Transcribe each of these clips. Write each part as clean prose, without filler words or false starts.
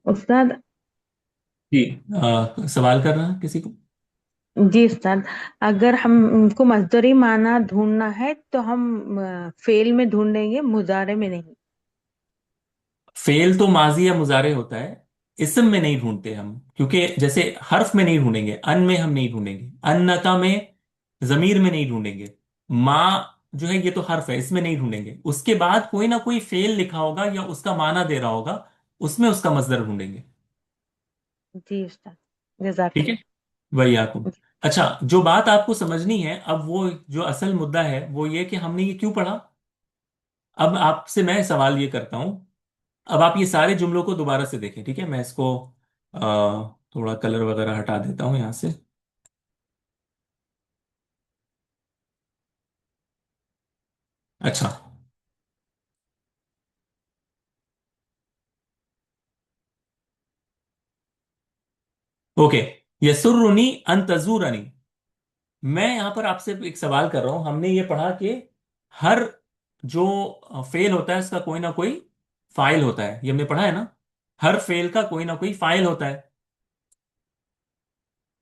उस्ताद। जी। सवाल करना है किसी को। जी उस्ताद, अगर हमको मजदूरी माना ढूंढना है तो हम फेल में ढूंढेंगे, मुजारे में नहीं। फेल तो माजी या मुजारे होता है। इसम में नहीं ढूंढते हम, क्योंकि जैसे हर्फ में नहीं ढूंढेंगे, अन में हम नहीं ढूंढेंगे, अन्नता में, जमीर में नहीं ढूंढेंगे। माँ जो है ये तो हर्फ है, इसमें नहीं ढूंढेंगे। उसके बाद कोई ना कोई फेल लिखा होगा या उसका माना दे रहा होगा, उसमें उसका मजदर ढूंढेंगे। जी उस्ताद, ठीक है, जजाकल्ला। वही आपको। अच्छा, जो बात आपको समझनी है अब, वो जो असल मुद्दा है वो ये कि हमने ये क्यों पढ़ा। अब आपसे मैं सवाल ये करता हूं। अब आप ये सारे जुमलों को दोबारा से देखें, ठीक है। मैं इसको थोड़ा कलर वगैरह हटा देता हूं यहां से। अच्छा। ओके। यसुर्रुनी अन तजूरनी। मैं यहां पर आपसे एक सवाल कर रहा हूं। हमने ये पढ़ा कि हर जो फेल होता है उसका कोई ना कोई फाइल होता है, ये हमने पढ़ा है ना। हर फेल का कोई ना कोई फाइल होता है।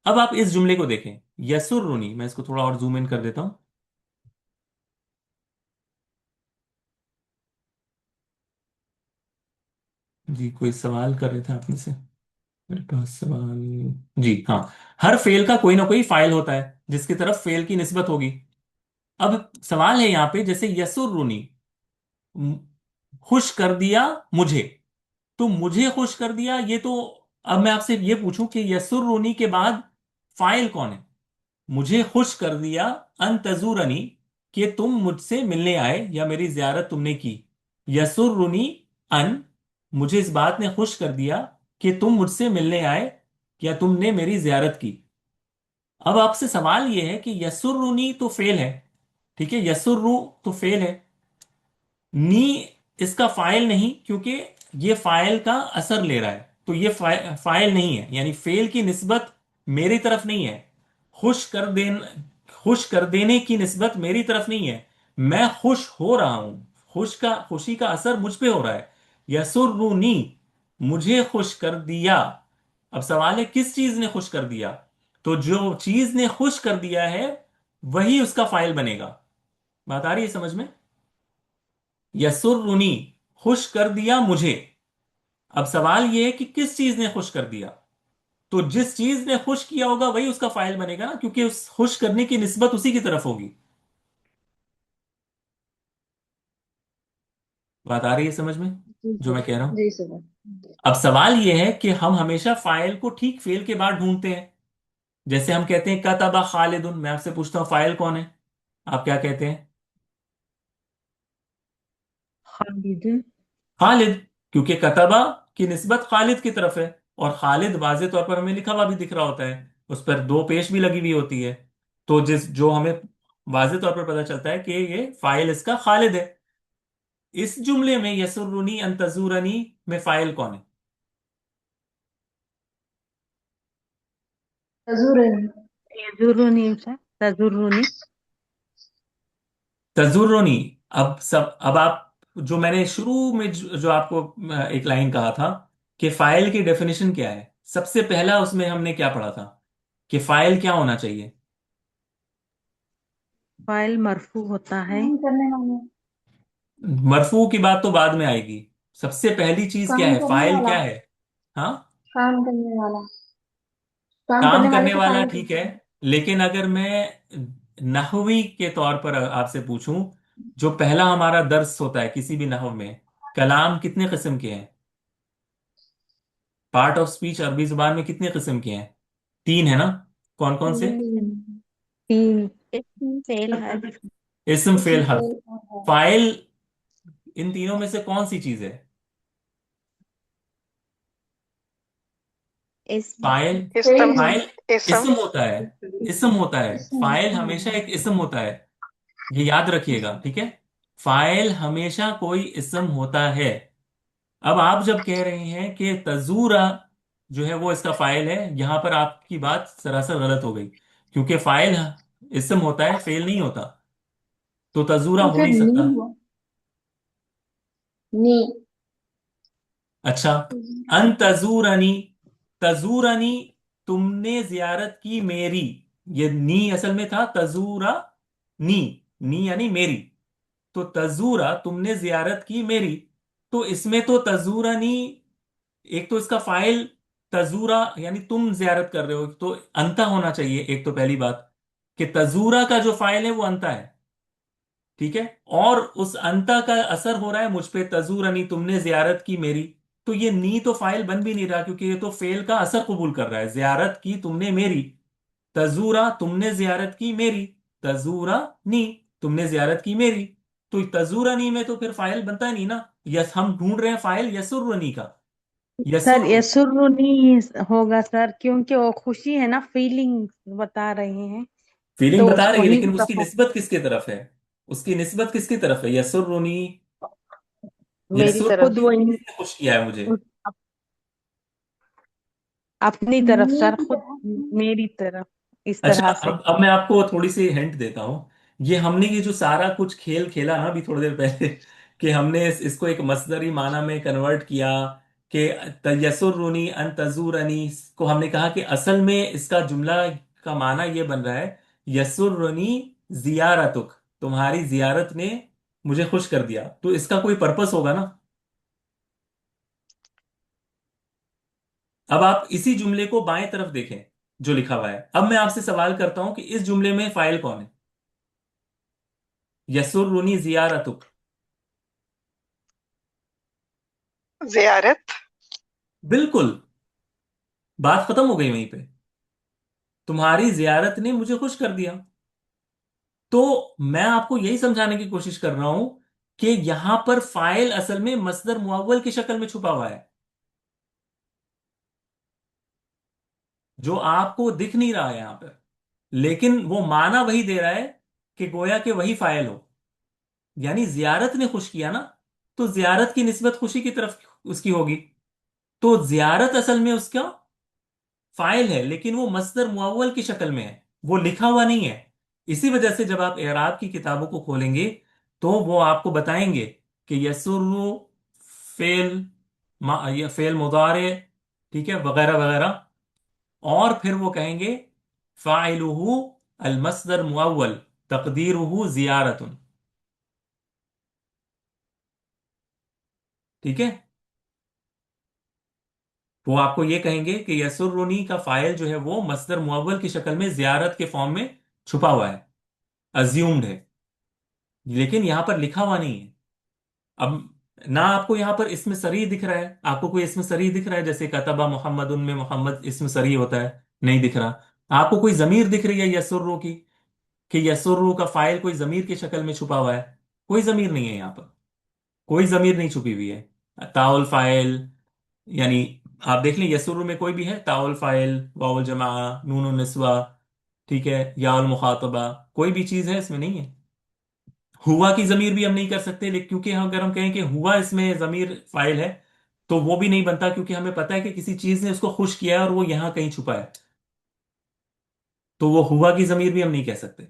अब आप इस जुमले को देखें, यसुर्रुनी। मैं इसको थोड़ा और जूम इन कर देता हूं। जी, कोई सवाल कर रहे थे आपने से। मेरे पास सवाल। जी हाँ। हर फेल का कोई ना कोई फाइल होता है जिसकी तरफ फेल की निस्बत होगी। अब सवाल है यहाँ पे, जैसे यसुर्रुनी, म- खुश कर दिया मुझे। तो मुझे खुश कर दिया ये तो। अब मैं आपसे ये पूछूं कि यसुर्रुनी के बाद फाइल कौन है। मुझे खुश कर दिया अन तजूरनी, कि तुम मुझसे मिलने आए या मेरी जियारत तुमने की। यसुर्रुनी अन, मुझे इस बात ने खुश कर दिया कि तुम मुझसे मिलने आए या तुमने मेरी जियारत की। अब आपसे सवाल यह है कि यसुर्रुनी तो फेल है, ठीक है। यसुर्रु तो फेल है। नी इसका फाइल नहीं, क्योंकि ये फाइल का असर ले रहा है, तो ये फाइल नहीं है, यानी फेल की निस्बत मेरी तरफ नहीं है। खुश कर देन खुश कर देने की निस्बत मेरी तरफ नहीं है। मैं खुश हो रहा हूं। खुशी का असर मुझ पे हो रहा है। यसुर्रुनी, मुझे खुश कर दिया। अब सवाल है किस चीज ने खुश कर दिया। तो जो चीज ने खुश कर दिया है वही उसका फाइल बनेगा। बात आ रही है समझ में। यसुर्रुनी, खुश कर दिया मुझे। अब सवाल यह है कि किस चीज ने खुश कर दिया। तो जिस चीज ने खुश किया होगा वही उसका फाइल बनेगा ना, क्योंकि उस खुश करने की निस्बत उसी की तरफ होगी। बात आ रही है समझ में जी जो सर। मैं कह रहा हूं। जी सर। अब सवाल यह है कि हम हमेशा फाइल को ठीक फेल के बाद ढूंढते हैं। जैसे हम कहते हैं कतबा खालिदुन, मैं आपसे पूछता हूं फाइल कौन है। आप क्या कहते हैं। खालिद। खालिद, क्योंकि कतबा की निस्बत खालिद की तरफ है। और खालिद वाजे तौर पर हमें लिखा हुआ भी दिख रहा होता है, उस पर दो पेश भी लगी हुई होती है। तो जिस जो हमें वाजे तौर पर पता चलता है कि ये फाइल इसका खालिद है। इस जुमले में यसुर्रुनी अन तजूरनी में फाइल कौन है। तजुर्रुनी। यजुर्रुनी उस्ताद, तजुर्रुनी। तजुर्रुनी। अब आप, जो मैंने शुरू में जो आपको एक लाइन कहा था कि फाइल की डेफिनेशन क्या है, सबसे पहला उसमें हमने क्या पढ़ा था कि फाइल क्या होना चाहिए। फाइल मरफू होता है। काम करने वाला। मरफू की बात तो बाद में आएगी। सबसे पहली चीज क्या काम है, करने फाइल वाला। क्या है। हाँ। काम करने वाला। काम काम करने वाले करने को वाला फाइल ठीक कहते है। हैं। लेकिन अगर मैं नहवी के तौर पर आपसे पूछूं, जो पहला हमारा दर्स होता है किसी भी नहव में, कलाम कितने किस्म के हैं। पार्ट ऑफ स्पीच अरबी जुबान में कितने किस्म के हैं। तीन है ना। कौन कौन से। तीन। तीन। इसम फेल है। इस्म इसम फेल हर्फ। फेल और है। फाइल इन तीनों में से कौन सी चीज है। इसम। फाइल। इस्म। फाइल इसम। इस्म होता है। इस्म होता है, इसम। फाइल हमेशा एक इस्म होता है। ये याद रखिएगा, ठीक है। फाइल हमेशा कोई इस्म होता है। अब आप जब कह रहे हैं कि तजूरा जो है वो इसका फाइल है, यहां पर आपकी बात सरासर गलत हो गई। क्योंकि फाइल इस्म होता है, फेल नहीं होता। तो तजूरा तो हो फिर नहीं नी सकता। हुआ। नी। अच्छा, अन तजूरनी, तजूरनी, तुमने जियारत की मेरी, ये नी असल में था तजूरा नी, नी यानी मेरी। तो तजूरा, तुमने जियारत की मेरी, तो इसमें तो तजूरनी, एक तो इसका फाइल तजूरा यानी तुम जियारत कर रहे हो, तो अंता होना चाहिए एक तो पहली बात, कि तजूरा का जो फाइल है वो अंता है। ठीक है। और उस अंता का असर हो रहा है मुझ पे, तजूरनी, तुमने जियारत की मेरी। तो ये नी तो फाइल बन भी नहीं रहा, क्योंकि ये तो फेल का असर कबूल कर रहा है, जियारत की तुमने मेरी, तजूरा, तुमने जियारत की मेरी, तजूरा नी, तुमने जियारत की मेरी। तो तजूरा नी में तो फिर फाइल बनता ही नहीं ना। यस, हम ढूंढ रहे हैं फाइल यसुर्रनी का। सर यसुर, यशुर्रु नहीं होगा सर, क्योंकि वो खुशी है ना, फीलिंग बता रहे हैं। फीलिंग तो बता रही है, वही लेकिन उसकी उसका निस्बत किसके तरफ है? उसकी निस्बत किसकी तरफ है? यसुर्रुनी, मेरी तरफ, यसुर्रुनी से किसने खुश किया है मुझे? अप- अपनी तरफ सर, खुद मेरी तरफ, इस अच्छा, तरह से। अब मैं आपको थोड़ी सी हिंट देता हूँ। ये हमने ये जो सारा कुछ खेल खेला ना अभी थोड़ी देर पहले, कि हमने इसको एक मसदरी माना में कन्वर्ट किया, कि तयसुर्रुनी अन तजूरनी को हमने कहा कि असल में इसका जुमला का माना ये बन रहा है, यसुर्रुनी जियारतुक, तुम्हारी जियारत ने मुझे खुश कर दिया। तो इसका कोई पर्पस होगा ना। अब आप इसी जुमले को बाएं तरफ देखें जो लिखा हुआ है। अब मैं आपसे सवाल करता हूं कि इस जुमले में फाइल कौन है? यसुर्रुनी जियारतुक। जियारत। बिल्कुल, बात खत्म हो गई वहीं पे। तुम्हारी जियारत ने मुझे खुश कर दिया। तो मैं आपको यही समझाने की कोशिश कर रहा हूं कि यहां पर फाइल असल में मसदर मुअव्वल की शक्ल में छुपा हुआ है, जो आपको दिख नहीं रहा है यहां पर, लेकिन वो माना वही दे रहा है कि गोया कि वही फाइल हो। यानी जियारत ने खुश किया ना, तो जियारत की निस्बत खुशी की तरफ उसकी होगी। तो जियारत असल में उसका फाइल है, लेकिन वो मस्दर मुअव्वल की शक्ल में है, वो लिखा हुआ नहीं है। इसी वजह से जब आप एराब की किताबों को खोलेंगे तो वो आपको बताएंगे कि यसुर्रु फेल, या फेल मुदारे, ठीक है, वगैरह वगैरह। और फिर वो कहेंगे फाइलुहु अल मस्दर मुअव्वल तकदीरुहु जियारतुन। ठीक है। वो आपको ये कहेंगे कि यसुर्रुनी का फाइल जो है वो मस्दर मुअव्वल की शक्ल में जियारत के फॉर्म में छुपा हुआ है, अज्यूम्ड है, लेकिन यहां पर लिखा हुआ नहीं है। अब ना आपको यहां पर इसमें सरी दिख रहा है, आपको कोई इसमें सरी दिख रहा है जैसे कतबा मोहम्मद, उनमें मोहम्मद इसमें सरी होता है, नहीं दिख रहा। आपको कोई जमीर दिख रही है यसुर्रु की, कि यसुर्रु का फाइल कोई जमीर की शक्ल में छुपा हुआ है? कोई जमीर नहीं है यहां पर, कोई जमीर नहीं छुपी हुई है। ताउल फाइल, यानी आप देख लें यसुर्रु में कोई भी है, ताउल फाइल, वाउल जमा, नून निस्वा, ठीक है, याउल मुखातबा, कोई भी चीज है इसमें नहीं है। हुआ की जमीर भी हम नहीं कर सकते, लेकिन क्योंकि हम अगर हम कहें कि हुआ इसमें जमीर फाइल है, तो वो भी नहीं बनता, क्योंकि हमें पता है कि किसी चीज ने उसको खुश किया है और वो यहां कहीं छुपा है। तो वो हुआ की जमीर भी हम नहीं कह सकते।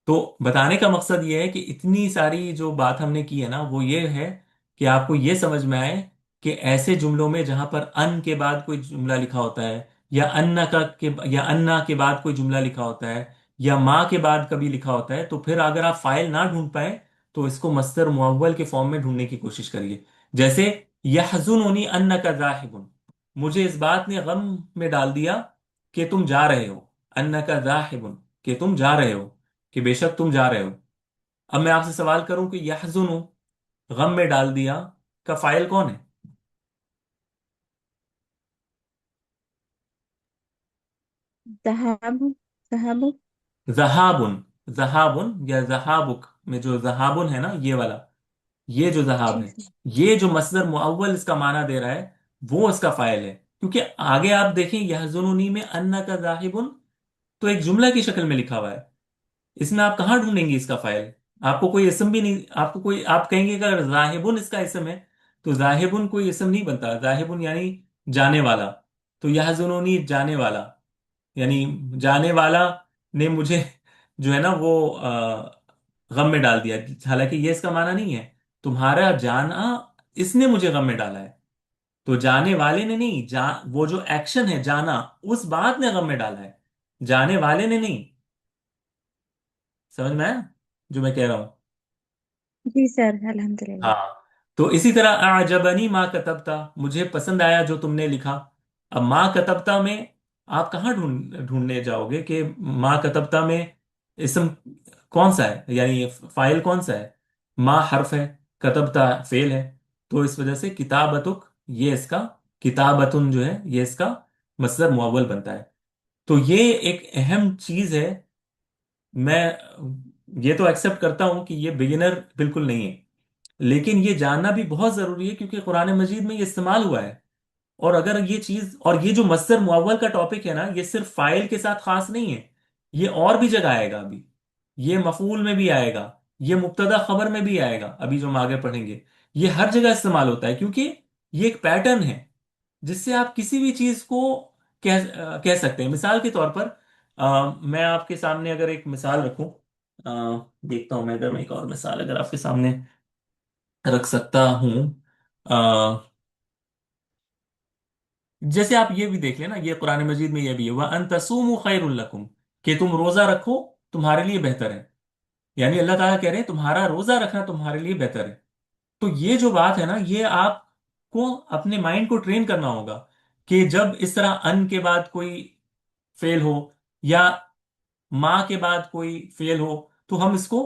तो बताने का मकसद ये है कि इतनी सारी जो बात हमने की है ना, वो ये है कि आपको ये समझ में आए कि ऐसे जुमलों में जहां पर अन के बाद कोई जुमला लिखा होता है, या अन्ना का के, या अन्ना के बाद कोई जुमला लिखा होता है, या माँ के बाद कभी लिखा होता है, तो फिर अगर आप फाइल ना ढूंढ पाए तो इसको मस्दर मुअव्वल के फॉर्म में ढूंढने की कोशिश करिए। जैसे यहजुनुनी अन्नका जाहिबुन, मुझे इस बात ने गम में डाल दिया कि तुम जा रहे हो। अन्नका जाहिबुन, कि तुम जा रहे हो, कि बेशक तुम जा रहे हो। अब मैं आपसे सवाल करूं कि यहजुनु, गम में डाल दिया, का फाइल कौन है? जहाबु, जहाबु। जहाबुन, जहाबुन या जहाबुक में जो जहाबुन है ना, ये वाला, ये जो जहाब जी है, सर। ये जो मस्दर मुअव्वल इसका माना दे रहा है, वो इसका फाइल है। क्योंकि आगे आप देखें यहजुनुनी में अन्ना का जाहिबुन तो एक जुमला की शक्ल में लिखा हुआ है, इसमें आप कहाँ ढूंढेंगे इसका फाइल? आपको कोई इसम भी नहीं, आपको कोई, आप कहेंगे कि अगर जाहिबुन इसका इसम है, तो जाहिबुन कोई इसम नहीं बनता, जाहिबुन यानी जाने वाला। तो यहजुनूनी जाने वाला, यानी जाने वाला ने मुझे जो है ना वो गम में डाल दिया, हालांकि ये इसका माना नहीं है। तुम्हारा जाना इसने मुझे गम में डाला है। तो जाने वाले ने नहीं, वो जो एक्शन है जाना, उस बात ने गम में डाला है, जाने वाले ने नहीं। समझ में आया जो मैं कह रहा हूं? जी सर, अल्हम्दुलिल्लाह। हाँ। तो इसी तरह आजबनी माँ कतबता, मुझे पसंद आया जो तुमने लिखा। अब माँ कतबता में आप कहाँ ढूंढने जाओगे कि माँ कतबता में इसम कौन सा है, यानी फाइल कौन सा है? माँ हर्फ है, कतबता फेल है। तो इस वजह से किताबतुक, ये इसका, किताबतुन जो है ये इसका मसदर मुअव्वल बनता है। तो ये एक अहम चीज है। मैं ये तो एक्सेप्ट करता हूं कि ये बिगिनर बिल्कुल नहीं है, लेकिन ये जानना भी बहुत जरूरी है क्योंकि कुरान मजीद में ये इस्तेमाल हुआ है। और अगर ये चीज, और ये जो मस्दर मुअव्वल का टॉपिक है ना, ये सिर्फ फाइल के साथ खास नहीं है, ये और भी जगह आएगा अभी। ये मफूल में भी आएगा, ये मुब्तदा खबर में भी आएगा, अभी जो हम आगे पढ़ेंगे। ये हर जगह इस्तेमाल होता है क्योंकि ये एक पैटर्न है जिससे आप किसी भी चीज को कह सकते हैं। मिसाल के तौर पर मैं आपके सामने अगर एक मिसाल रखूं, देखता हूं मैं, अगर मैं एक और मिसाल अगर आपके सामने रख सकता हूं। जैसे आप ये भी देख लेना, ये कुरान मजीद में ये भी है, वह अन तसूमु खैरुल लकुम, कि तुम रोजा रखो तुम्हारे लिए बेहतर है। यानी अल्लाह ताला कह रहे हैं तुम्हारा रोजा रखना तुम्हारे लिए बेहतर है। तो ये जो बात है ना, ये आपको अपने माइंड को ट्रेन करना होगा कि जब इस तरह अन के बाद कोई फेल हो, या माँ के बाद कोई फेल हो, तो हम इसको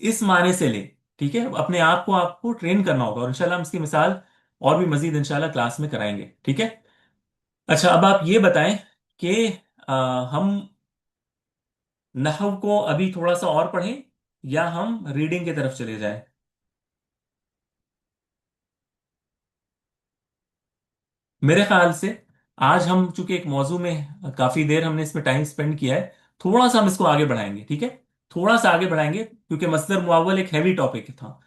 इस माने से लें। ठीक है, अपने आप को आपको ट्रेन करना होगा, और इंशाल्लाह हम इसकी मिसाल और भी मजीद इंशाल्लाह क्लास में कराएंगे। ठीक है। अच्छा, अब आप ये बताएं कि हम नहव को अभी थोड़ा सा और पढ़ें या हम रीडिंग की तरफ चले जाएं? मेरे ख्याल से आज हम चूंकि एक मौजू में काफी देर हमने इसमें टाइम स्पेंड किया है, थोड़ा सा हम इसको आगे बढ़ाएंगे। ठीक है, थोड़ा सा आगे बढ़ाएंगे क्योंकि मसदर मुअव्वल एक हैवी टॉपिक था।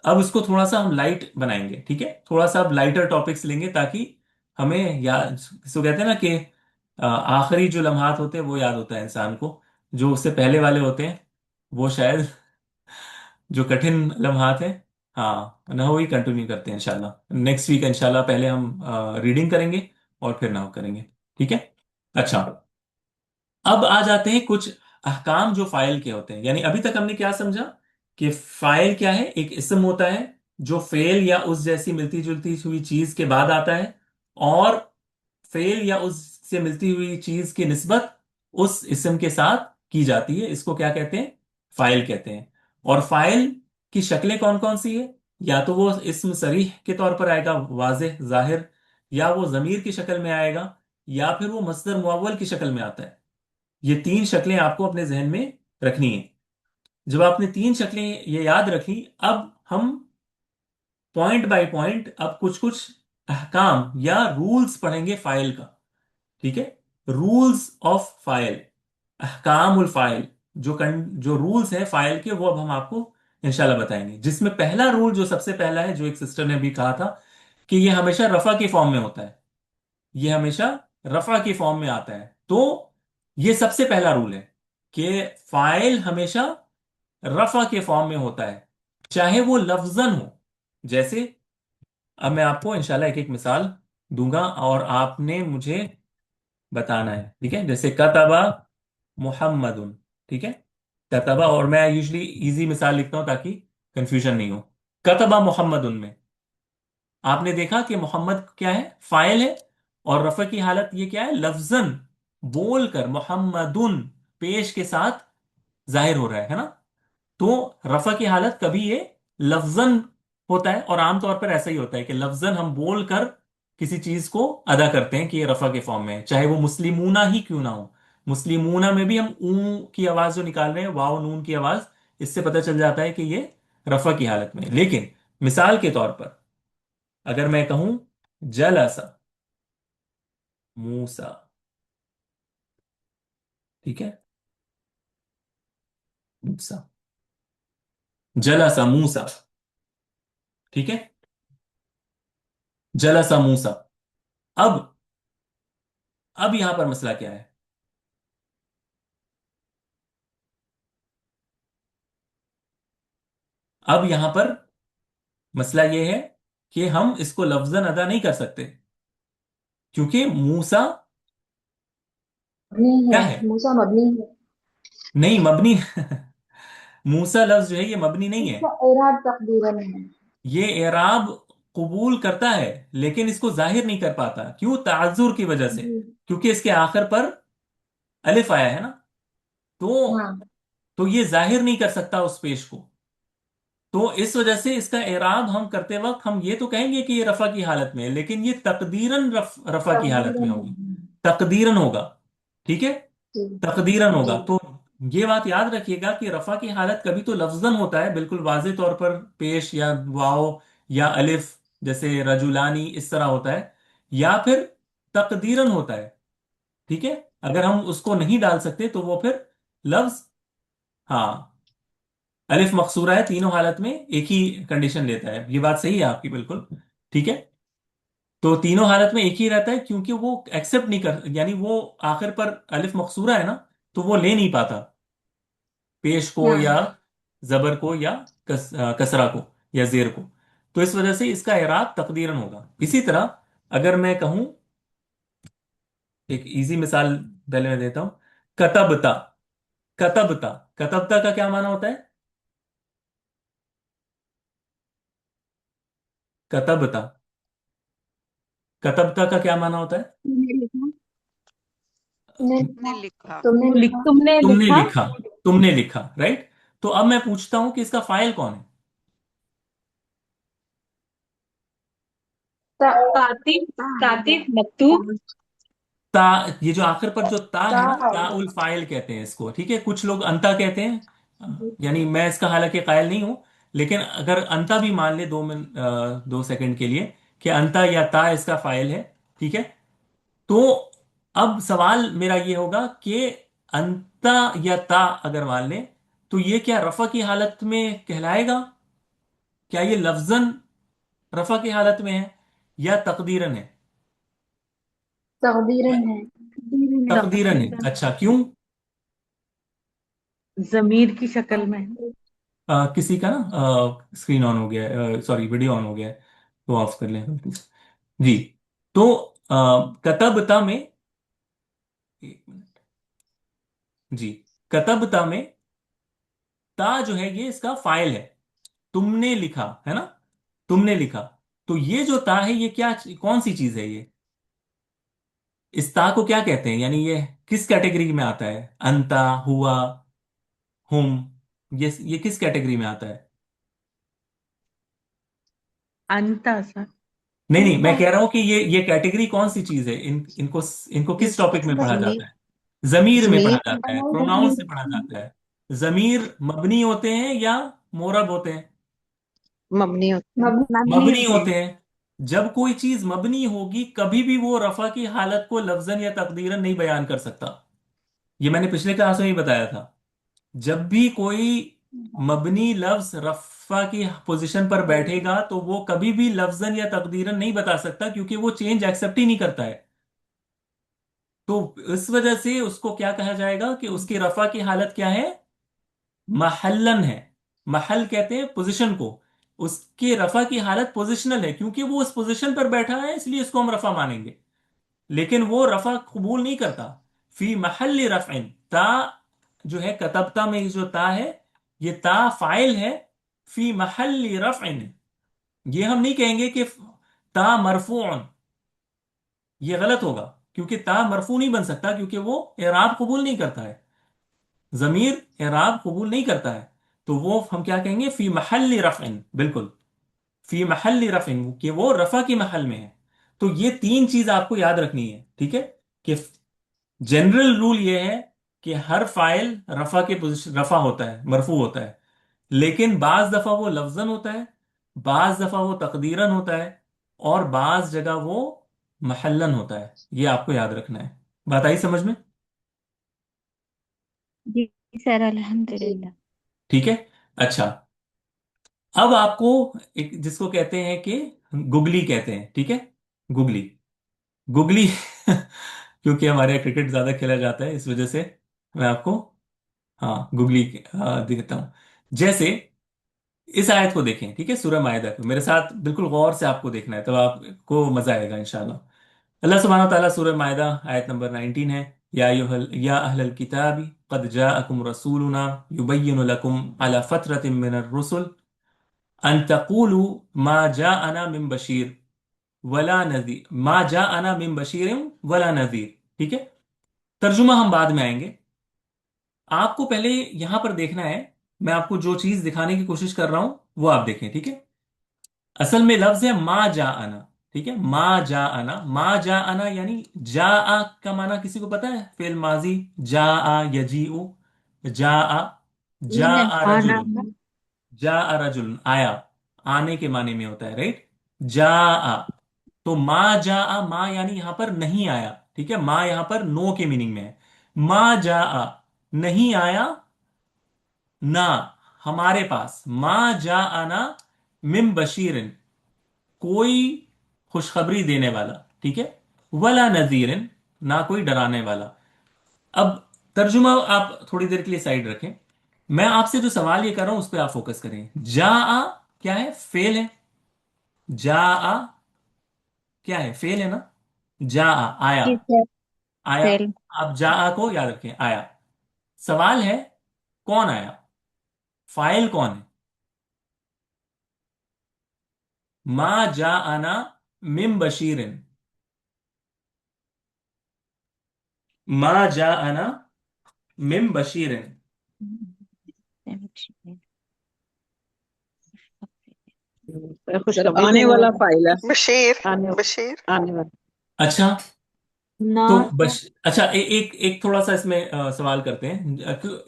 अब इसको थोड़ा सा हम लाइट बनाएंगे। ठीक है, थोड़ा सा अब लाइटर टॉपिक्स लेंगे ताकि हमें याद, इसको कहते हैं ना कि आखिरी जो लम्हात होते हैं वो याद होता है इंसान को, जो उससे पहले वाले होते हैं वो शायद जो कठिन लम्हात है। हाँ, ना वही कंटिन्यू करते हैं इंशाल्लाह नेक्स्ट वीक। इंशाल्लाह पहले हम रीडिंग करेंगे और फिर नाव करेंगे। ठीक है। अच्छा, अब आ जाते हैं कुछ अहकाम जो फाइल के होते हैं। यानी अभी तक हमने क्या समझा कि फाइल क्या है, एक इस्म होता है जो फेल या उस जैसी मिलती जुलती हुई चीज के बाद आता है, और फेल या उससे मिलती हुई चीज की निस्बत उस इस्म के साथ की जाती है। इसको क्या कहते हैं? फाइल कहते हैं। और फाइल की शक्लें कौन कौन सी है? या तो वो इस्म सरीह के तौर पर आएगा, वाज़ेह जाहिर, या वो जमीर की शक्ल में आएगा, या फिर वो मस्दर मुअव्वल की शक्ल में आता है। ये तीन शक्लें आपको अपने जहन में रखनी है। जब आपने तीन शक्लें ये याद रखी, अब हम पॉइंट बाय पॉइंट अब कुछ कुछ अहकाम या रूल्स पढ़ेंगे फाइल का। ठीक है, रूल्स ऑफ फाइल, अहकामुल फाइल, जो रूल्स हैं फाइल के, वो अब हम आपको इंशाल्लाह बताएंगे। जिसमें पहला रूल, जो सबसे पहला है, जो एक सिस्टर ने भी कहा था कि ये हमेशा रफा की फॉर्म में होता है, ये हमेशा रफा की फॉर्म में आता है। तो ये सबसे पहला रूल है कि फाइल हमेशा रफा के फॉर्म में होता है, चाहे वो लफ्जन हो। जैसे अब मैं आपको इंशाल्लाह एक एक मिसाल दूंगा और आपने मुझे बताना है। ठीक है, जैसे कतबा मुहम्मदुन। ठीक है, कतबा, और मैं यूजली इजी मिसाल लिखता हूं ताकि कंफ्यूजन नहीं हो। कतबा मुहम्मदुन में आपने देखा कि मोहम्मद क्या है? फाइल है, और रफ़ा की हालत ये क्या है? लफ्जन, बोलकर मोहम्मदुन पेश के साथ जाहिर हो रहा है ना? तो रफ़ा की हालत कभी ये लफ्जन होता है, और आमतौर पर ऐसा ही होता है कि लफ्जन हम बोलकर किसी चीज को अदा करते हैं कि ये रफ़ा के फॉर्म में है, चाहे वो मुस्लिमूना ही क्यों ना हो। मुस्लिमूना में भी हम ऊ की आवाज जो निकाल रहे हैं, वाव नून की आवाज, इससे पता चल जाता है कि ये रफ़ा की हालत में है। लेकिन मिसाल के तौर पर अगर मैं कहूं जलसा मूसा, ठीक है, मूसा, जलसा मूसा, ठीक है, जलसा मूसा। अब अब यहां पर मसला क्या है? अब यहां पर मसला यह है कि हम इसको लफ्जन अदा नहीं कर सकते, क्योंकि मूसा मबनी क्या है। है? मूसा मबनी है। नहीं, मबनी। मूसा लफ्ज जो है ये मबनी नहीं है। इसका इराद तकदीरन है। ये एराब कबूल करता है, लेकिन इसको जाहिर नहीं कर पाता। क्यों? ताजुर की वजह से। जी। क्योंकि इसके आखिर पर अलिफ आया है ना। तो हाँ। तो ये जाहिर नहीं कर सकता उस पेश को। तो इस वजह से इसका एराब हम करते वक्त हम ये तो कहेंगे कि ये रफा की हालत में है, लेकिन ये तकदीरन रफा की हालत में तकदीरन होगी। है। तकदीरन होगा। ठीक है। जी। तकदीरन जी। होगा। तो ये बात याद रखिएगा कि रफा की हालत कभी तो लफ्जन होता है, बिल्कुल वाज़ेह तौर पर पेश, या वाओ या अलिफ, जैसे रजुलानी इस तरह होता है, या फिर तकदीरन होता है। ठीक है। अगर हम उसको नहीं डाल सकते तो वो फिर लफ्ज, हाँ, अलिफ मकसूरा है, तीनों हालत में एक ही कंडीशन लेता है। ये बात सही है आपकी, बिल्कुल। ठीक है। तो तीनों हालत में एक ही रहता है, क्योंकि वो एक्सेप्ट नहीं कर, यानी वो आखिर पर अलिफ मकसूरा है ना, तो वो ले नहीं पाता पेश को, या हाँ। जबर को, या कसरा को, या जेर को। तो इस वजह से इसका इराब तकदीरन होगा। इसी तरह अगर मैं कहूं, एक इजी मिसाल पहले मैं देता हूं। कतबता। कतबता। कतबता का क्या माना होता है? कतबता। कतबता का क्या माना होता है? तुमने लिखा। तुमने ने लिखा। लिखा। तुमने लिखा। तुमने तुमने लिखा। लिखा। तुमने लिखा, राइट। तो अब मैं पूछता हूं कि इसका फाइल कौन है? कातिब। ता कातिब मकतूब। ता। ये जो आखिर पर जो ता ता है ना, है। ताउल फाइल कहते हैं इसको। ठीक है। कुछ लोग अंता कहते हैं, यानी मैं इसका हालांकि कायल नहीं हूं, लेकिन अगर अंता भी मान ले 2 सेकंड के लिए कि अंता या ता इसका फाइल है। ठीक है। तो अब सवाल मेरा ये होगा कि अंता या ता अगर मान ले, तो ये क्या रफा की हालत में कहलाएगा? क्या ये लफ्जन रफा की हालत में है, या तकदीरन है? तकदीरन है। तकदीरन है। तकदीरन। अच्छा, क्यों? जमीर की शक्ल में। किसी का ना स्क्रीन ऑन हो गया है, सॉरी वीडियो ऑन हो गया है, तो ऑफ कर लें गलती से। जी। तो कतबता में, एक मिनट। जी। कतबता में ता जो है ये इसका फाइल है। तुमने लिखा है ना। तुमने लिखा। तो ये जो ता है ये क्या, कौन सी चीज है ये? इस ता को क्या कहते हैं, यानी ये किस कैटेगरी में आता है? अंता, हुआ, हुम, ये किस कैटेगरी में आता है? अंता सर। नहीं नहीं, अंता। मैं कह रहा हूं कि ये कैटेगरी कौन सी चीज है, इनको इनको किस टॉपिक में पढ़ा जमीर। जाता है? जमीर में पढ़ा जमीर। जाता है, प्रोनाउन से पढ़ा जाता है। जमीर मबनी होते हैं या मोरब होते हैं? मबनी होते हैं। मबनी मबनी होते होते हैं। हैं। जब कोई चीज मबनी होगी, कभी भी वो रफा की हालत को लफ्जन या तकदीरन नहीं बयान कर सकता। ये मैंने पिछले क्लास में ही बताया था। जब भी कोई मबनी लफ्ज रफा की पोजीशन पर बैठेगा, तो वो कभी भी लफ्जन या तकदीरन नहीं बता सकता, क्योंकि वो चेंज एक्सेप्ट ही नहीं करता है। तो इस वजह से उसको क्या कहा जाएगा कि उसकी रफा की हालत क्या है? महल्लन है। महल कहते हैं पोजीशन को। उसके रफा की हालत पोजिशनल है, क्योंकि वो उस पोजीशन पर बैठा है, इसलिए इसको हम रफा मानेंगे। लेकिन वो रफा कबूल नहीं करता। फी महल रफ़इन, ता जो है कतबता में जो ता है, ये ता फाइल है। फी महल रफ़इन। ये हम नहीं कहेंगे कि ता मरफून। ये गलत होगा, क्योंकि ता मरफू नहीं बन सकता, क्योंकि वो एराब कबूल नहीं करता है। जमीर एराब कबूल नहीं करता है। तो वो हम क्या कहेंगे? फी महल रफ़इन, बिल्कुल। फी महल रफ़इन, कि वो रफा की महल में है। तो ये तीन चीज आपको याद रखनी है। ठीक है। कि जनरल रूल ये है कि हर फाइल रफा के पोजीशन, रफा होता है, मरफू होता है। लेकिन बाज दफा वो लफ्जन होता है, बाज दफा वो तकदीरन होता है, और बाज जगह वो महल्लन होता है। ये आपको याद रखना है। बात आई समझ में? जी सर, अल्हम्दुलिल्लाह। ठीक है। अच्छा। अब आपको एक जिसको कहते हैं कि गुगली कहते हैं। ठीक है। गुगली। गुगली। क्योंकि हमारे यहाँ क्रिकेट ज्यादा खेला जाता है, इस वजह से मैं आपको, हाँ, गुगली दिखाता हूं। जैसे इस आयत को देखें, ठीक है, सूरह मायदा को मेरे साथ बिल्कुल गौर से आपको देखना है, तब आपको मजा आएगा इंशाल्लाह। अल्लाह सुब्हानहू व तआला सूरह मायदा आयत नंबर 19 है। या अहलल किताबी क़द जाअकुम रसूलुना युबय्यिनु लकुम अला फ़त्रतिन मिनर रुसुल अन तक़ूलू मा जाअना मिन बशीर वला नज़ीर, मा जाअना मिन बशीर वला नज़ीर। ठीक है, तर्जुमा हम बाद में आएंगे। आपको पहले यहां पर देखना है, मैं आपको जो चीज दिखाने की कोशिश कर रहा हूं वो आप देखें, ठीक है। असल में लफ्ज है मा जा आना। ठीक है, मा जा आना, मा जा आना यानी जा आ का माना किसी को पता है? फेल माजी, जा आ यजीउ, जा आ, जी जा आ नहीं। आना। रजुल, जा आ रजुल आया, आने के माने में होता है, राइट। जा आ, तो मा जा आ, मा यानी यहां पर नहीं आया, ठीक है, मा यहां पर नो के मीनिंग में है। मा जा आ, नहीं आया ना हमारे पास, मा जा आना मिम बशीरिन, कोई खुशखबरी देने वाला, ठीक है, वला नजीरिन, ना कोई डराने वाला। अब तर्जुमा आप थोड़ी देर के लिए साइड रखें, मैं आपसे जो सवाल ये कर रहा हूं उस पर आप फोकस करें। जा आ क्या है? फेल है। जा आ क्या है? फेल है ना। जा आ आया, जी सर। आया। फेल। आप जा आ को याद रखें, आया। सवाल है कौन आया, फाइल कौन है? मा जा आना मिम बशीरिन, मा जा आना मिम बशीरिन। सर खुशखबरी आने देने वाला वाला। फाइल है। बशीर। आने बशीर। आने वाला। अच्छा, ना तो तो अच्छा, एक एक थोड़ा सा इसमें सवाल करते हैं।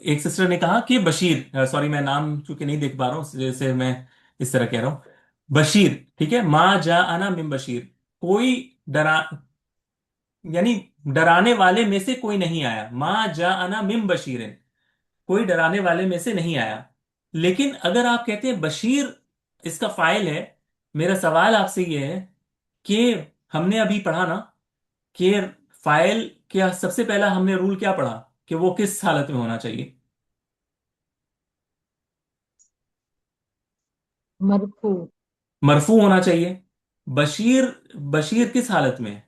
एक सिस्टर ने कहा कि बशीर, सॉरी मैं नाम चूंकि नहीं देख पा रहा हूँ जैसे मैं इस तरह कह रहा हूँ। बशीर, ठीक है, माँ जा आना मिम बशीर, कोई डरा यानी डराने वाले में से कोई नहीं आया। माँ जा आना मिम बशीर, कोई डराने वाले में से नहीं आया। लेकिन अगर आप कहते हैं बशीर इसका फाइल है, मेरा सवाल आपसे ये है कि हमने अभी पढ़ा ना कि फाइल क्या, सबसे पहला हमने रूल क्या पढ़ा कि वो किस हालत में होना चाहिए? मरफू। मरफू होना चाहिए। बशीर, बशीर किस हालत में है?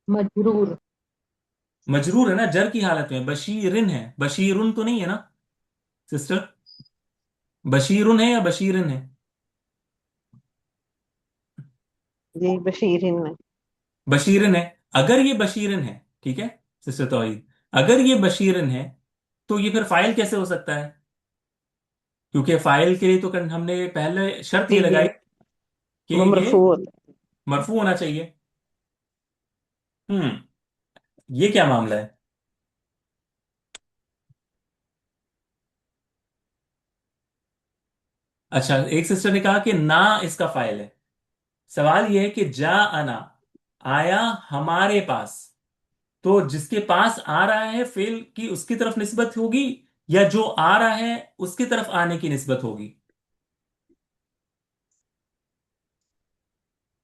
मजरूर। मजरूर है ना, जर की हालत में। बशीरिन है, बशीरुन तो नहीं है ना सिस्टर? बशीरुन है या बशीरिन है? जी बशीरिन में। बशीरन है। अगर ये बशीरन है, ठीक है सिस्टर तौहीद, अगर ये बशीरन है तो ये फिर फाइल कैसे हो सकता है? क्योंकि फाइल के लिए तो हमने पहले शर्त ये जी जी। लगाई कि वो ये मरफू होता मरफू होना चाहिए। हम्म, ये क्या मामला है? अच्छा, एक सिस्टर ने कहा कि ना इसका फाइल है। सवाल ये है कि जा आना, आया हमारे पास, तो जिसके पास आ रहा है फेल की उसकी तरफ निस्बत होगी या जो आ रहा है उसकी तरफ आने की निस्बत होगी?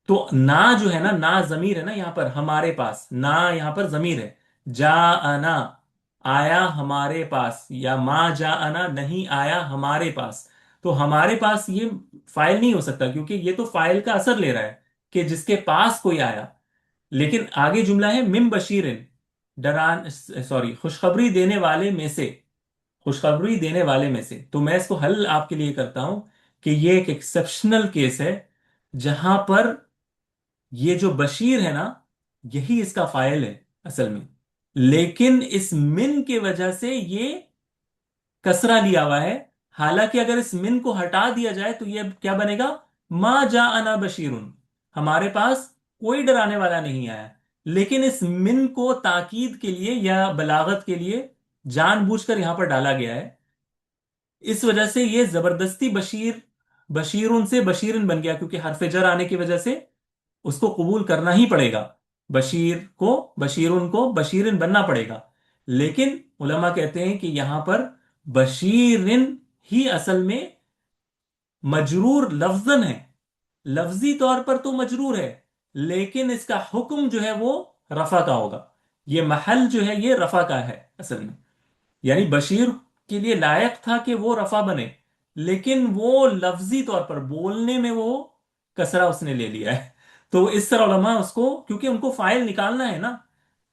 तो ना जो है ना, ना जमीर है ना यहां पर, हमारे पास ना यहां पर जमीर है। जा आना, आया हमारे पास, या मा जा आना, नहीं आया हमारे पास। तो हमारे पास ये फाइल नहीं हो सकता क्योंकि ये तो फाइल का असर ले रहा है कि जिसके पास कोई आया। लेकिन आगे जुमला है मिम बशीरिन, डरान सॉरी खुशखबरी देने वाले में से, खुशखबरी देने वाले में से। तो मैं इसको हल आपके लिए करता हूं कि ये एक एक्सेप्शनल केस है जहां पर ये जो बशीर है ना, यही इसका फाइल है असल में। लेकिन इस मिन की वजह से ये कसरा लिया हुआ है। हालांकि अगर इस मिन को हटा दिया जाए तो ये क्या बनेगा? मा जा अना बशीरुन, हमारे पास कोई डराने वाला नहीं आया। लेकिन इस मिन को ताकीद के लिए या बलागत के लिए जानबूझकर यहां पर डाला गया है। इस वजह से ये जबरदस्ती बशीर, बशीरुन से बशीरन बन गया, क्योंकि हरफ जर आने की वजह से उसको कबूल करना ही पड़ेगा। बशीर को, बशीरुन को बशीरिन बनना पड़ेगा। लेकिन उलमा कहते हैं कि यहां पर बशीरिन ही असल में मजरूर लफ्जन है। लफ्जी तौर पर तो मजरूर है, लेकिन इसका हुक्म जो है वो रफा का होगा। ये महल जो है ये रफा का है असल में। यानी बशीर के लिए लायक था कि वो रफा बने, लेकिन वो लफ्जी तौर पर बोलने में वो कसरा उसने ले लिया है। तो इस तरह उलमा उसको, क्योंकि उनको फाइल निकालना है ना,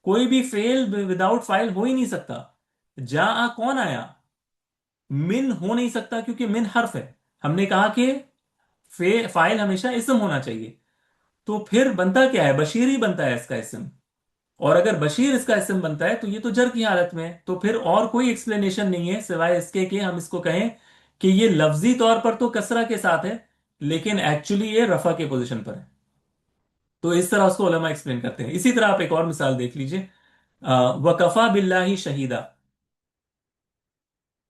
कोई भी फेल विदाउट फाइल हो ही नहीं सकता। जा कौन आया, मिन हो नहीं सकता क्योंकि मिन हर्फ है। हमने कहा कि फाइल हमेशा इसम होना चाहिए। तो फिर बनता क्या है, बशीर ही बनता है इसका इसम। और अगर बशीर इसका इसम बनता है तो ये तो जर की हालत में है। तो फिर और कोई एक्सप्लेनेशन नहीं है सिवाय इसके कि हम इसको कहें कि ये लफ्जी तौर पर तो कसरा के साथ है, लेकिन एक्चुअली ये रफा के पोजीशन पर है। तो इस तरह उसको उलमा एक्सप्लेन करते हैं। इसी तरह आप एक और मिसाल देख लीजिए, वकफा बिल्लाहि शहीदा।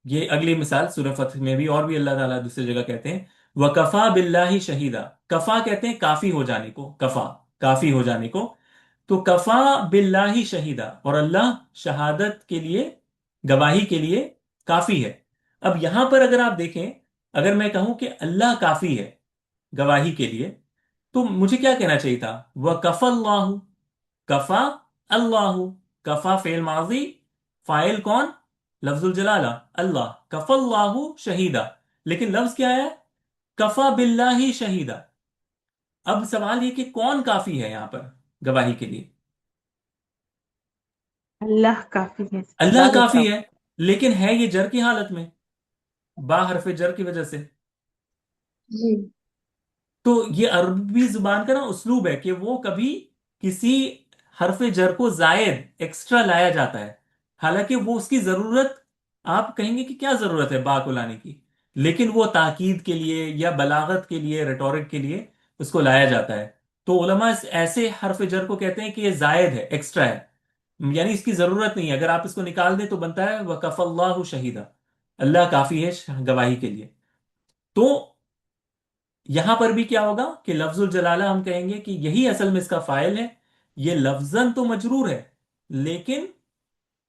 ये अगली मिसाल सूरह फतह में भी, और भी अल्लाह ताला दूसरी जगह कहते हैं वकफा बिल्लाहि शहीदा। कफा कहते हैं काफी हो जाने को, कफा काफी हो जाने को। तो कफा बिल्लाहि शहीदा, और अल्लाह शहादत के लिए, गवाही के लिए काफी है। अब यहां पर अगर आप देखें, अगर मैं कहूं कि अल्लाह काफी है गवाही के लिए, तो मुझे क्या कहना चाहिए था, वह कफल्लाहु, कफा अल्लाहु। कफा फेल माजी, फाइल कौन, लफ्जुल जलाला अल्लाह, कफल्लाहु शहीदा। लेकिन लफ्ज क्या है, कफा बिल्लाहि शहीदा। अब सवाल ये कि कौन काफी है यहां पर गवाही के लिए। अल्लाह काफी है, अल्लाह ज्यादा काफी है, काफी। लेकिन है ये जर की हालत में, बा हरफे जर की वजह से। जी। तो ये अरबी जुबान का ना उस्लूब है कि वो कभी किसी हरफे जर को जायद एक्स्ट्रा लाया जाता है, हालांकि वो उसकी जरूरत, आप कहेंगे कि क्या जरूरत है बा को लाने की, लेकिन वो ताकीद के लिए या बलागत के लिए, रेटोरिक के लिए उसको लाया जाता है। तो उलमा ऐसे हरफे जर को कहते हैं कि ये जायद है, एक्स्ट्रा है, यानी इसकी जरूरत नहीं है। अगर आप इसको निकाल दें तो बनता है वकफल्लाहु शहीदा, अल्लाह काफी है गवाही के लिए। तो यहां पर भी क्या होगा कि लफ्जुल जलाला हम कहेंगे कि यही असल में इसका फाइल है। ये लफ्जन तो मजरूर है, लेकिन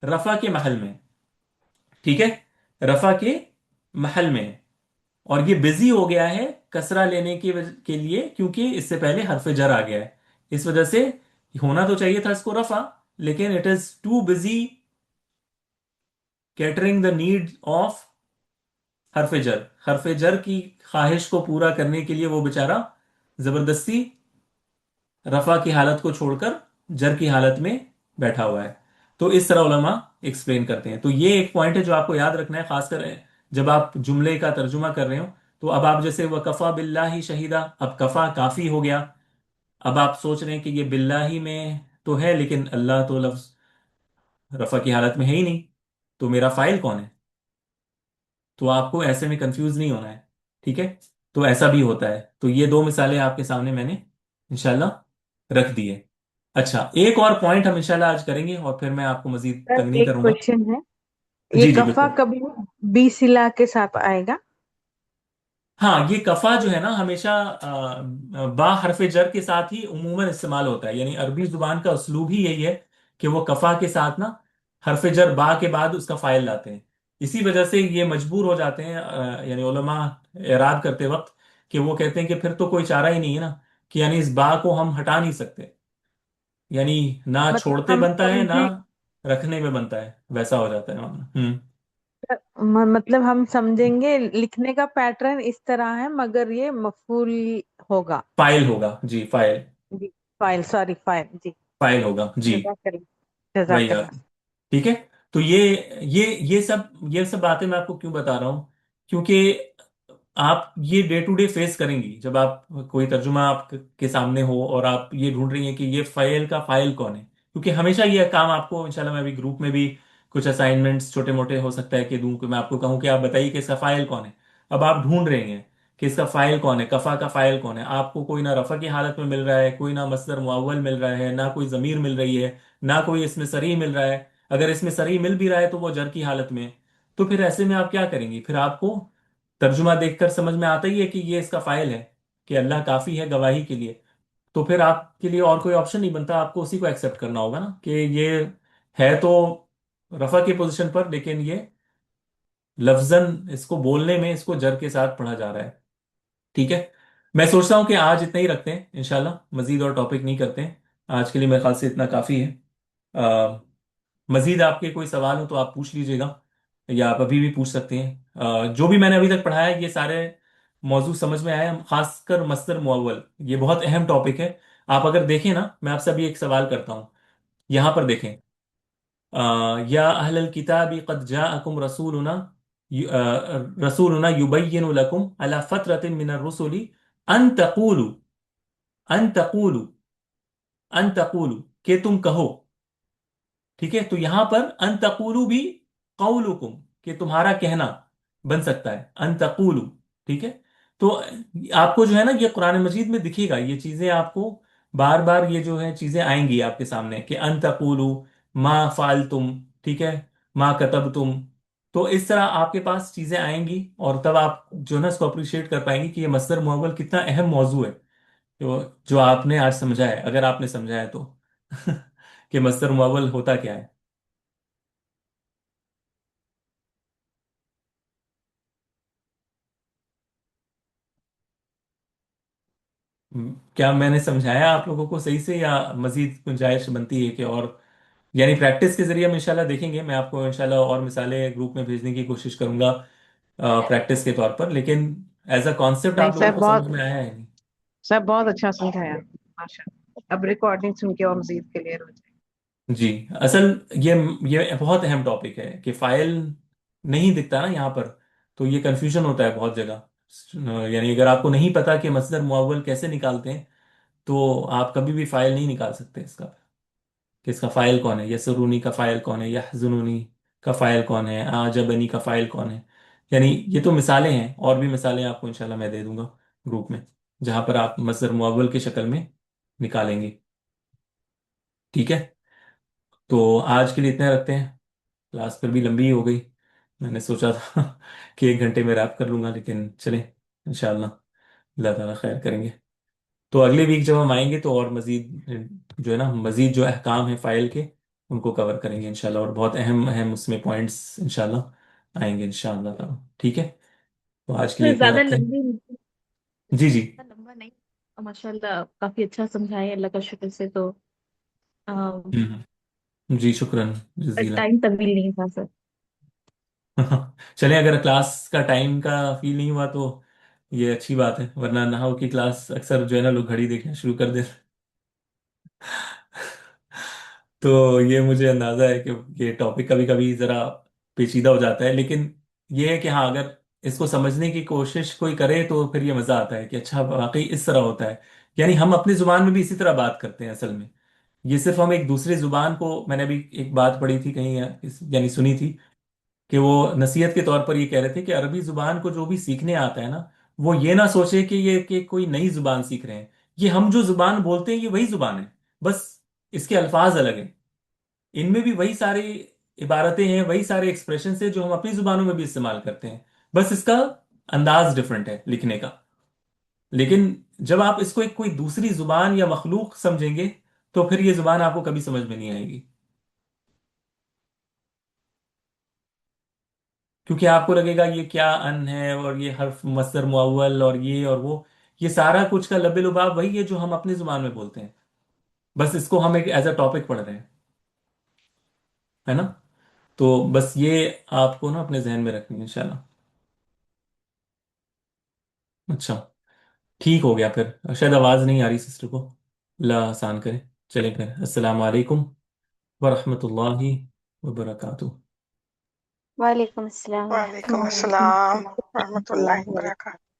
रफा के महल में, ठीक है, रफा के महल में है। और ये बिजी हो गया है कसरा लेने के लिए, क्योंकि इससे पहले हरफ जर आ गया है। इस वजह से होना तो चाहिए था इसको रफा, लेकिन it is too busy catering the need of हरफ जर। हरफ जर की ख्वाहिश को पूरा करने के लिए वो बेचारा जबरदस्ती रफा की हालत को छोड़कर जर की हालत में बैठा हुआ है। तो इस तरह उलमा एक्सप्लेन करते हैं। तो ये एक पॉइंट है जो आपको याद रखना है, खासकर जब आप जुमले का तर्जुमा कर रहे हो। तो अब आप जैसे वह कफा बिल्लाही शहीदा, अब कफा काफी हो गया। अब आप सोच रहे हैं कि ये बिल्लाही में तो है, लेकिन अल्लाह तो लफ्ज रफा की हालत में है ही नहीं, तो मेरा फाइल कौन है। तो आपको ऐसे में कंफ्यूज नहीं होना है, ठीक है। तो ऐसा भी होता है। तो ये दो मिसालें आपके सामने मैंने इंशाल्लाह रख दी है। अच्छा, एक और पॉइंट हम इंशाल्लाह आज करेंगे और फिर मैं आपको मजीद सर तंग नहीं एक करूंगा। क्वेश्चन है, ये जी जी कफा बिल्कुल। कभी बी सिला के साथ आएगा? हाँ, ये कफा जो है ना, हमेशा बा हरफे जर के साथ ही उमूमन इस्तेमाल होता है। यानी अरबी जुबान का उसलूब ही यही है कि वो कफा के साथ ना हरफे जर बा के बाद उसका फाइल लाते हैं। इसी वजह से ये मजबूर हो जाते हैं, यानी उलमा एराद करते वक्त, कि वो कहते हैं कि फिर तो कोई चारा ही नहीं है ना, कि यानी इस बा को हम हटा नहीं सकते। यानी ना मतलब छोड़ते हम बनता है, ना समझे, रखने में बनता है, वैसा हो जाता है मामला। मतलब हम समझेंगे लिखने का पैटर्न इस तरह है, मगर ये मफूल होगा। फाइल होगा जी, फाइल। जी, फाइल, सॉरी फाइल, जी। फाइल होगा जी। जजाकल्ला, वही बात, जजाकल्ला। ठीक है। तो ये सब बातें मैं आपको क्यों बता रहा हूं, क्योंकि आप ये डे टू डे फेस करेंगी जब आप कोई तर्जुमा आपके सामने हो और आप ये ढूंढ रही हैं कि ये फाइल का फाइल कौन है। क्योंकि हमेशा ये काम आपको इंशाल्लाह, मैं अभी ग्रुप में भी कुछ असाइनमेंट्स छोटे मोटे हो सकता है कि दूं, कि मैं आपको कहूं कि आप बताइए कि इसका फाइल कौन है। अब आप ढूंढ रहे हैं कि इसका फाइल कौन है, कफा का फाइल कौन है। आपको कोई ना रफा की हालत में मिल रहा है, कोई ना मसदर मुअव्वल मिल रहा है, ना कोई जमीर मिल रही है, ना कोई इसमें सरी मिल रहा है। अगर इसमें सरी मिल भी रहा है तो वो जर की हालत में है। तो फिर ऐसे में आप क्या करेंगी, फिर आपको तर्जुमा देखकर समझ में आता ही है कि ये इसका फाइल है, कि अल्लाह काफी है गवाही के लिए। तो फिर आपके लिए और कोई ऑप्शन नहीं बनता, आपको उसी को एक्सेप्ट करना होगा ना, कि ये है तो रफा की पोजीशन पर, लेकिन ये लफ्जन इसको बोलने में इसको जर के साथ पढ़ा जा रहा है, ठीक है। मैं सोचता हूँ कि आज इतना ही रखते हैं इंशाल्लाह, मजीद और टॉपिक नहीं करते हैं। आज के लिए मेरे ख्याल से इतना काफी है। मजीद आपके कोई सवाल हो तो आप पूछ लीजिएगा। या आप अभी भी पूछ सकते हैं। जो भी मैंने अभी तक पढ़ाया है ये सारे मौजूद समझ में आया, खासकर मस्दर मुअव्वल, ये बहुत अहम टॉपिक है। आप अगर देखें ना, मैं आपसे अभी एक सवाल करता हूँ, यहाँ पर देखें। या अहलल किताबी क़द जाअकुम रसूलुना युबय्यिनु लकुम अला फ़त्रतिन मिनर रुसुली अन तक़ूलू अन तक़ूलू अन तक़ूलू, कि तुम कहो। ठीक है, तो यहां पर अन तक़ूलू भी कौलुकुम, कि तुम्हारा कहना बन सकता है, अन तक़ूलू। ठीक है, तो आपको जो है ना ये कुरान मजीद में दिखेगा, ये चीजें आपको बार बार ये जो है चीजें आएंगी आपके सामने, कि अन तक़ूलू मा फ़ालतुम, ठीक है, मा कतबतुम। तो इस तरह आपके पास चीजें आएंगी, और तब आप जो है ना इसको अप्रिशिएट कर पाएंगे कि ये मस्दर मुअव्वल कितना अहम मौजू है, जो आपने आज समझा है, अगर आपने समझा है तो कि मस्दर मुअव्वल होता क्या है। क्या मैंने समझाया आप लोगों को सही से, या मजीद गुंजाइश बनती है कि और, यानी प्रैक्टिस के जरिए हम इंशाल्लाह देखेंगे, मैं आपको इंशाल्लाह और मिसालें ग्रुप में भेजने की कोशिश करूंगा प्रैक्टिस के तौर पर, लेकिन एज अ कॉन्सेप्ट नहीं आप लोगों सर, को समझ बहुत में आया है नहीं? सर बहुत अच्छा समझाया माशा। अब रिकॉर्डिंग सुन के और मजीद क्लियर हो जाए। जी। असल ये बहुत अहम टॉपिक है कि फाइल नहीं दिखता ना यहाँ पर, तो ये कंफ्यूजन होता है बहुत जगह। यानी अगर आपको नहीं पता कि मस्दर मुअव्वल कैसे निकालते हैं, तो आप कभी भी फाइल नहीं निकाल सकते इसका, कि इसका फाइल कौन है, यसरूनी का फाइल कौन है, यहजुनूनी का फाइल कौन है, आजबनी का फाइल कौन है। यानी ये तो मिसालें हैं, और भी मिसालें आपको इंशाल्लाह मैं दे दूंगा ग्रुप में, जहां पर आप मस्दर मुअव्वल की शक्ल में निकालेंगे। ठीक है, तो आज के लिए इतने रखते हैं, क्लास फिर भी लंबी ही हो गई। मैंने सोचा था कि 1 घंटे में रैप कर लूंगा, लेकिन चले, इंशाल्लाह अल्लाह ताला खैर करेंगे। तो अगले वीक जब हम आएंगे तो और मजीद जो है ना, मजीद जो अहकाम है फाइल के, उनको कवर करेंगे इंशाल्लाह, और बहुत अहम अहम उसमें पॉइंट्स इंशाल्लाह आएंगे इंशाल्लाह ताला। ठीक है, तो आज के लिए सर इतना ज्यादा रखते हैं। लंबी जी जी। ज्यादा लंबा नहीं, माशाल्लाह काफी अच्छा समझाए अल्लाह का शुक्र से। तो जी शुक्रन जजीला। टाइम तवील नहीं था सर। चलें, अगर क्लास का टाइम का फील नहीं हुआ तो ये अच्छी बात है, वरना नहाओ की क्लास अक्सर जो है ना लोग घड़ी देखना शुरू कर देते। तो ये मुझे अंदाजा है कि ये टॉपिक कभी कभी जरा पेचीदा हो जाता है, लेकिन ये है कि हाँ, अगर इसको समझने की कोशिश कोई करे तो फिर ये मजा आता है कि अच्छा वाकई इस तरह होता है। यानी हम अपनी जुबान में भी इसी तरह बात करते हैं असल में। ये सिर्फ हम एक दूसरी जुबान को, मैंने अभी एक बात पढ़ी थी कहीं, यानी सुनी थी, कि वो नसीहत के तौर पर ये कह रहे थे कि अरबी जुबान को जो भी सीखने आता है ना, वो ये ना सोचे कि ये कि कोई नई जुबान सीख रहे हैं। ये हम जो जुबान बोलते हैं ये वही जुबान है, बस इसके अल्फाज अलग हैं। इनमें भी वही सारी इबारतें हैं, वही सारे एक्सप्रेशन हैं जो हम अपनी जुबानों में भी इस्तेमाल करते हैं, बस इसका अंदाज डिफरेंट है लिखने का। लेकिन जब आप इसको एक कोई दूसरी जुबान या मखलूक समझेंगे, तो फिर ये जुबान आपको कभी समझ में नहीं आएगी, क्योंकि आपको लगेगा ये क्या अन है, और ये हर्फ मस्दर मुअव्वल, और ये और वो, ये सारा कुछ का लबे लुबाब वही है जो हम अपनी जुबान में बोलते हैं, बस इसको हम एक एज अ टॉपिक पढ़ रहे हैं, है ना। तो बस ये आपको ना अपने जहन में रखनी है इंशाल्लाह। अच्छा, ठीक हो गया फिर, शायद आवाज नहीं आ रही सिस्टर को, अल्लाह आसान करे। चले फिर, अस्सलाम वालेकुम वरहमतुल्लाहि वबरकातुहू। वालेकुम अस्सलाम वालेकुम वरहमतुल्लाहि अस्सलाम रहमतुल्लाहि वबरकातुहू।